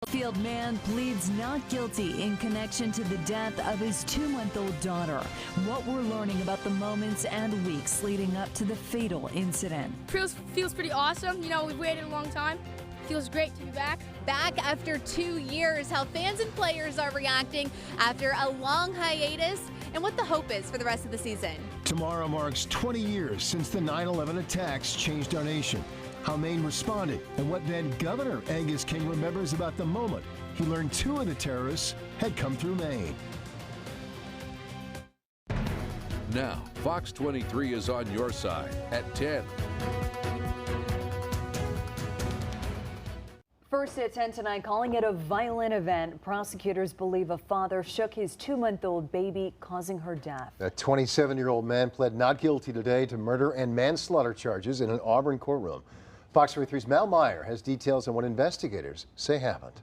Field man pleads not guilty in connection to the death of his 2-month-old daughter. What we're learning about the moments and weeks leading up to the fatal incident. Feels pretty awesome. You know, we've waited a long time. Feels great to be back. Back after 2 years, how fans and players are reacting after a long hiatus, and what the hope is for the rest of the season. Tomorrow marks 20 years since the 9/11 attacks changed our nation. How Maine responded, and what then Governor Angus King remembers about the moment he learned 2 of the terrorists had come through Maine. Now, Fox 23 is on your side at 10. First at 10 tonight, calling it a violent event. Prosecutors believe a father shook his 2-month-old baby, causing her death. A 27-year-old man pled not guilty today to murder and manslaughter charges in an Auburn courtroom. Fox 23's Mal Meyer has details on what investigators say happened.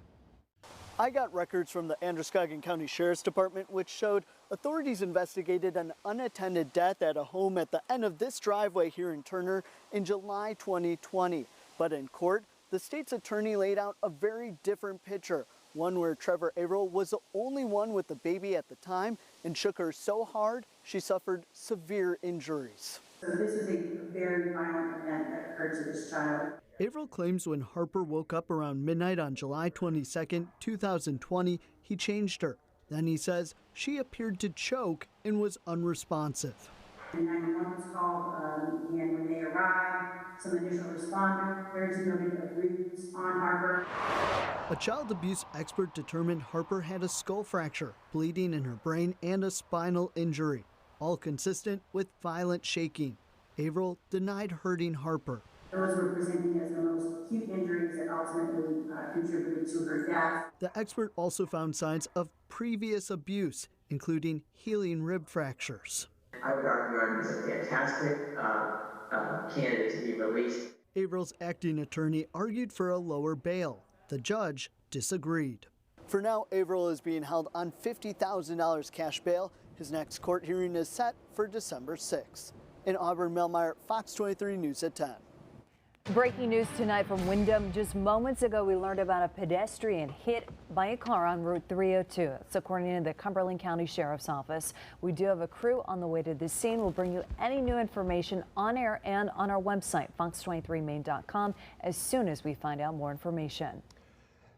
I got records from the Androscoggin County Sheriff's Department which showed authorities investigated an unattended death at a home at the end of this driveway here in Turner in July 2020. But in court, the state's attorney laid out a very different picture, one where Trevor Averill was the only one with the baby at the time and shook her so hard she suffered severe injuries. So this was a very violent event that occurred to this child. Averill claims when Harper woke up around midnight on July 22, 2020, he changed her. Then he says she appeared to choke and was unresponsive. And 911 was called, and when they arrived, some initial responders, there's noted a bruise on Harper. A child abuse expert determined Harper had a skull fracture, bleeding in her brain, and a spinal injury, all consistent with violent shaking. Averill denied hurting Harper. Those were presenting as the most acute injuries that ultimately contributed to her death. The expert also found signs of previous abuse, including healing rib fractures. I would argue I'm a fantastic candidate to be released. Averill's acting attorney argued for a lower bail. The judge disagreed. For now, Averill is being held on $50,000 cash bail. His next court hearing is set for December 6th. In Auburn, Mel Meyer, Fox 23 News at 10. Breaking news tonight from Windham. Just moments ago, we learned about a pedestrian hit by a car on Route 302. That's according to the Cumberland County Sheriff's Office. We do have a crew on the way to this scene. We'll bring you any new information on air and on our website, fox23maine.com, as soon as we find out more information.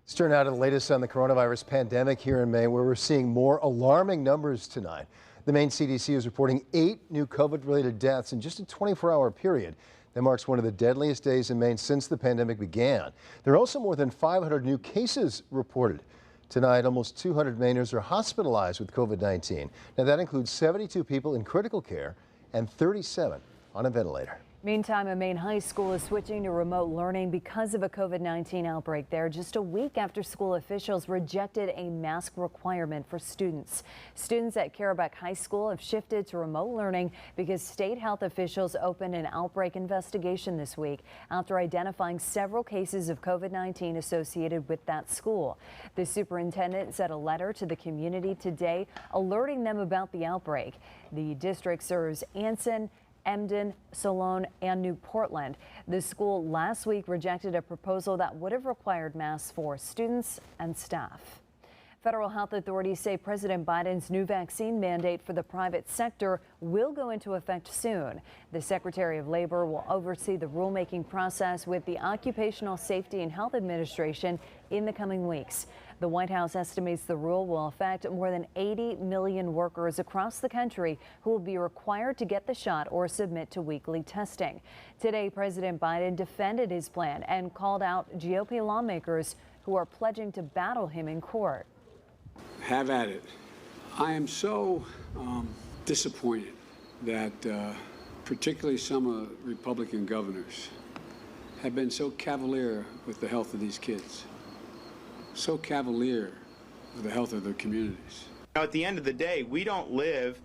Let's turn now to the latest on the coronavirus pandemic here in Maine, where we're seeing more alarming numbers tonight. The Maine CDC is reporting 8 new COVID-related deaths in just a 24-hour period. That marks one of the deadliest days in Maine since the pandemic began. There are also more than 500 new cases reported. Tonight, almost 200 Mainers are hospitalized with COVID-19. Now, that includes 72 people in critical care and 37 on a ventilator. Meantime, a Maine high school is switching to remote learning because of a COVID-19 outbreak there, just a week after school officials rejected a mask requirement for students. Students at Carrabeck High School have shifted to remote learning because state health officials opened an outbreak investigation this week after identifying several cases of COVID-19 associated with that school. The superintendent sent a letter to the community today alerting them about the outbreak. The district serves Anson, Emden, Solon, and New Portland. The school last week rejected a proposal that would have required masks for students and staff. Federal health authorities say President Biden's new vaccine mandate for the private sector will go into effect soon. The Secretary of Labor will oversee the rulemaking process with the Occupational Safety and Health Administration in the coming weeks. The White House estimates the rule will affect more than 80 million workers across the country who will be required to get the shot or submit to weekly testing. Today, President Biden defended his plan and called out GOP lawmakers who are pledging to battle him in court. Have at it. I am so disappointed that particularly some Republican governors have been so cavalier with the health of these kids, so cavalier with the health of their communities. At the end of the day, we don't live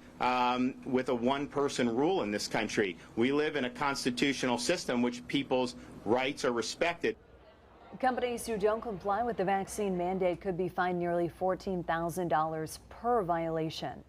with a one-person rule in this country. We live in a constitutional system which people's rights are respected. Companies who don't comply with the vaccine mandate could be fined nearly $14,000 per violation.